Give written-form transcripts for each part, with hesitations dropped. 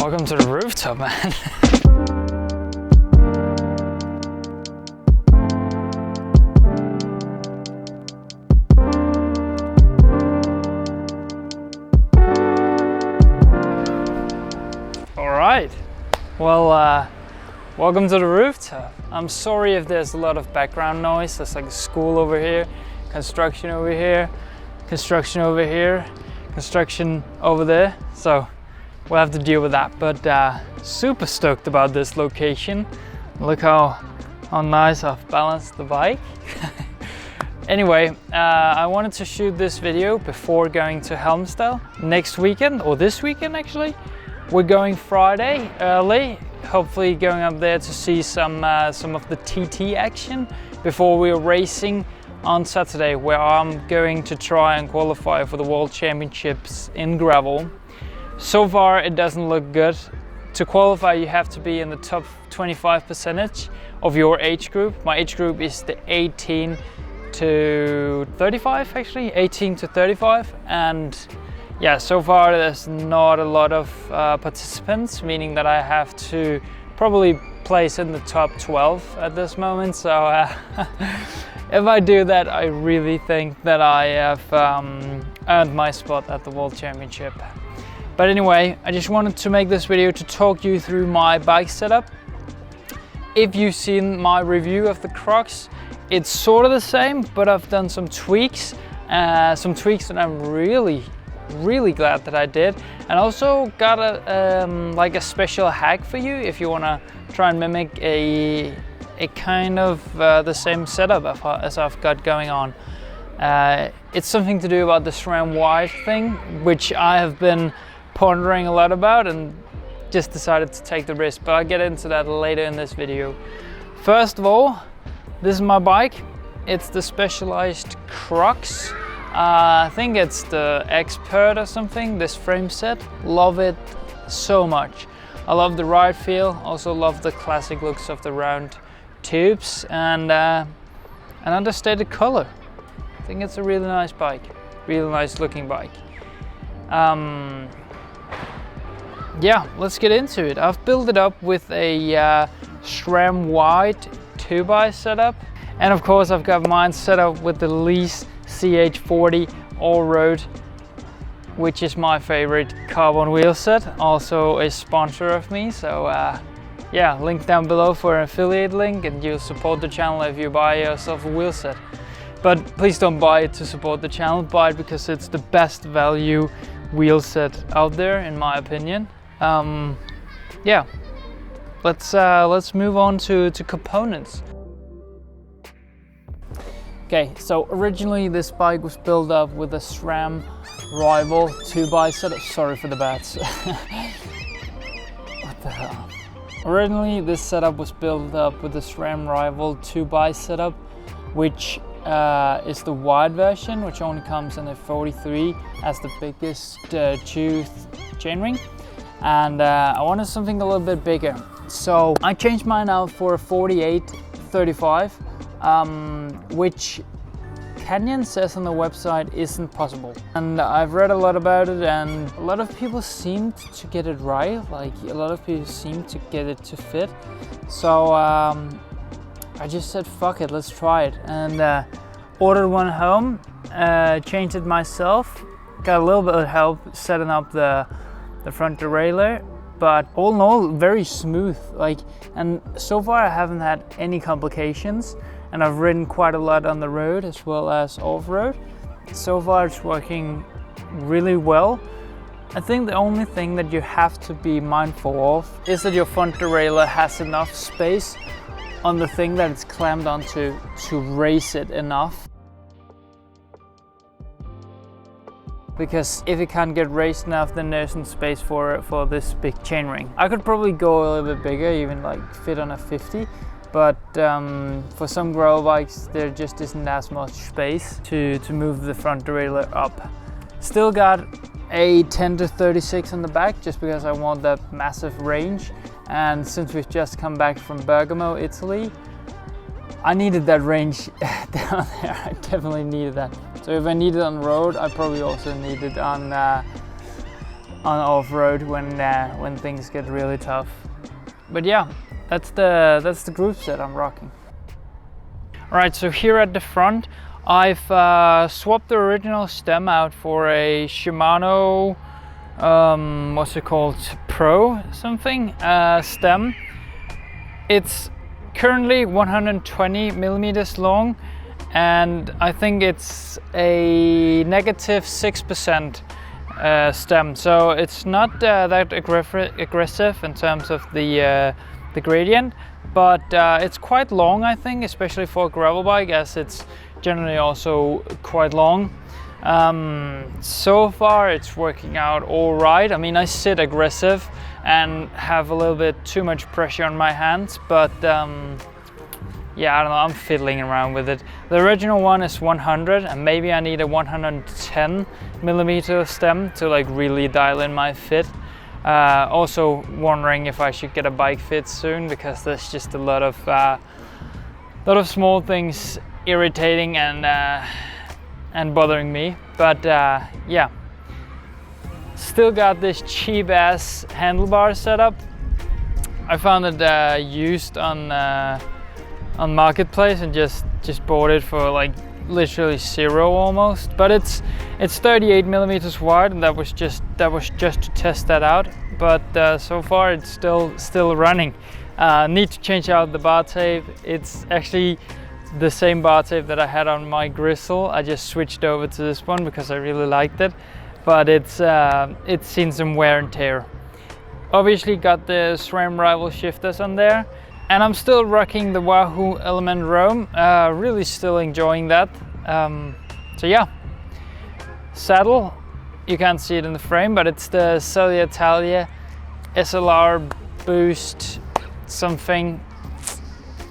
Welcome to the rooftop, man. All right, well, welcome to the rooftop. I'm sorry if there's a lot of background noise. There's like a school over here, construction over here, construction over here, construction over there. So we'll have to deal with that, but super stoked about this location. Look how nice I've balanced the bike. Anyway, I wanted to shoot this video before going to Halmstad next weekend, or this weekend actually. We're going Friday early, hopefully going up there to see some of the TT action before we're racing on Saturday, where I'm going to try and qualify for the World Championships in gravel. So far it doesn't look good. To qualify you have to be in the top 25% of your age group. My age group is the 18 to 35 actually, 18 to 35, and yeah, so far there's not a lot of participants, meaning that I have to probably place in the top 12 at this moment. So if I do that, I really think that I have earned my spot at the World Championship. But anyway, I just wanted to make this video to talk you through my bike setup. If you've seen my review of the CRUX, it's sort of the same, but I've done some tweaks that I'm really glad that I did, and also got a special hack for you if you want to try and mimic a kind of the same setup as I've got going on. It's something to do about the SRAM wide thing, which I have been pondering a lot about and just decided to take the risk, but I'll get into that later in this video. First of all, this is my bike. It's the Specialized CRUX. I think it's the Expert or something, this frame set. Love it so much. I love the ride feel, also love the classic looks of the round tubes, and an understated color. I think it's a really nice bike, really nice looking bike. Yeah, let's get into it. I've built it up with a SRAM wide 2x setup, and of course I've got mine set up with the Lease CH40 all-road, which is my favorite carbon wheel set, also a sponsor of me. So yeah, link down below for an affiliate link, and you'll support the channel if you buy yourself a wheel set. But please don't buy it to support the channel, buy it because it's the best value wheel set out there in my opinion. Yeah, let's move on to components. Okay, so originally this bike was built up with a SRAM Rival 2x setup. Sorry for the bats. What the hell? Originally this setup was built up with the SRAM Rival 2x setup, which is the wide version, which only comes in a 43 as the biggest tooth chainring. And I wanted something a little bit bigger. So I changed mine out for a 48-35. Which Canyon says on the website isn't possible, and I've read a lot about it, and a lot of people seem to get it right. Like a lot of people seem to get it to fit. So I just said fuck it, let's try it, and ordered one home, changed it myself, got a little bit of help setting up the front derailleur. But all in all, very smooth. And so far I haven't had any complications, and I've ridden quite a lot on the road as well as off-road. So far it's working really well. I think the only thing that you have to be mindful of is that your front derailleur has enough space on the thing that it's clamped onto to raise it enough. Because if it can't get raised enough, then there isn't space for this big chainring. I could probably go a little bit bigger, even like fit on a 50, but for some gravel bikes there just isn't as much space to move the front derailleur up. Still got a 10 to 36 on the back, just because I want that massive range, and since we've just come back from Bergamo, Italy, I needed that range down there. I definitely needed that. So if I need it on the road, I probably also need it on on off-road when things get really tough. But yeah, that's the group set I'm rocking. Alright, so here at the front I've swapped the original stem out for a Shimano what's it called, Pro something stem. It's currently 120 millimeters long, and I think it's a -6% stem, so it's not that aggressive in terms of the gradient, but it's quite long, I think, especially for a gravel bike, as it's generally also quite long. So far it's working out all right. I mean, I sit aggressive and have a little bit too much pressure on my hands, but yeah, I don't know, I'm fiddling around with it. The original one is 100, and maybe I need a 110 millimeter stem to like really dial in my fit. Also wondering if I should get a bike fit soon, because there's just a lot of small things irritating and bothering me. But yeah, still got this cheap ass handlebar setup. I found it used on Marketplace and just bought it for like literally zero almost. But it's 38 millimeters wide, and that was just to test that out. But so far it's still running. Need to change out the bar tape. It's actually the same bar tape that I had on my Gristle. I just switched over to this one because I really liked it, but it's seen some wear and tear. Obviously got the SRAM rival shifters on there, and I'm still rocking the Wahoo Element Rome. Really still enjoying that. So yeah, saddle, you can't see it in the frame, but it's the Celia Italia SLR Boost something.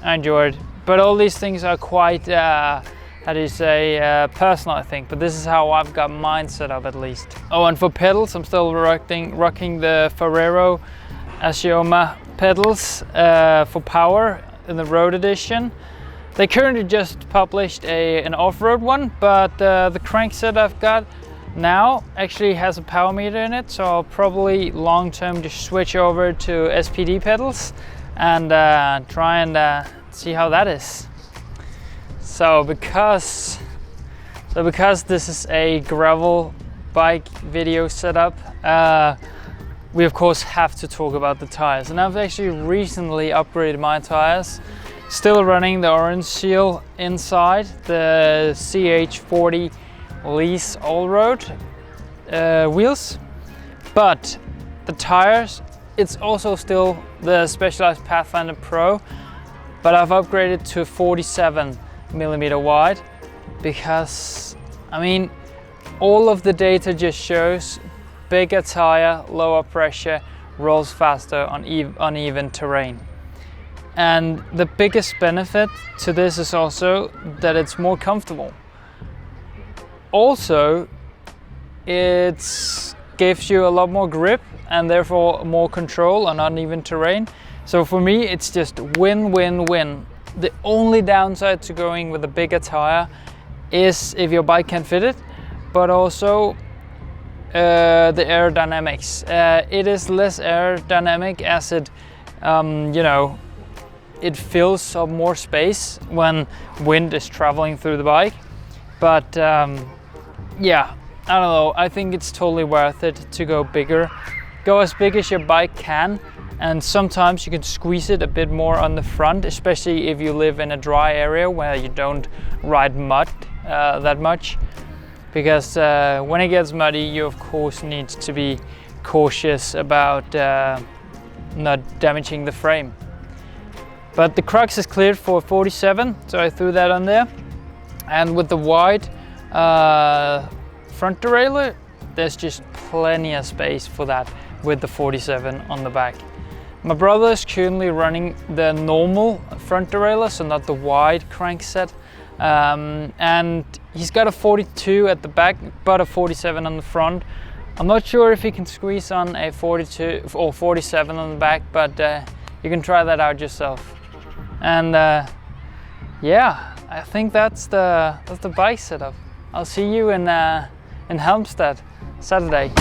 I enjoyed. But all these things are quite, how do you say, personal, I think. But this is how I've got mine set up, at least. Oh, and for pedals, I'm still rocking the Ferrero Asioma pedals for power in the road edition. They currently just published an off-road one, but the crankset I've got now actually has a power meter in it, so I'll probably long-term just switch over to SPD pedals and try and see how that is. So because this is a gravel bike video setup, we of course have to talk about the tires. And I've actually recently upgraded my tires. Still running the orange seal inside, the CH40 Lease all-road wheels, but the tires, it's also still the Specialized Pathfinder Pro, but I've upgraded to 47 millimeter wide because, I mean, all of the data just shows bigger tire, lower pressure, rolls faster on uneven terrain. And the biggest benefit to this is also that it's more comfortable. Also, it gives you a lot more grip and therefore more control on uneven terrain. So for me, it's just win-win-win. The only downside to going with a bigger tire is if your bike can fit it, but also the aerodynamics. It is less aerodynamic as it, you know, it fills up more space when wind is traveling through the bike. But yeah, I don't know, I think it's totally worth it to go bigger. Go as big as your bike can, and sometimes you can squeeze it a bit more on the front, especially if you live in a dry area where you don't ride mud that much. Because when it gets muddy, you of course need to be cautious about not damaging the frame. But the CRUX is cleared for 47, so I threw that on there. And with the wide front derailleur, there's just plenty of space for that with the 47 on the back. My brother is currently running the normal front derailleur, so not the wide crankset. And he's got a 42 at the back, but a 47 on the front. I'm not sure if he can squeeze on a 42 or 47 on the back, but you can try that out yourself. And yeah, I think that's the bike setup. I'll see you in Halmstad Saturday.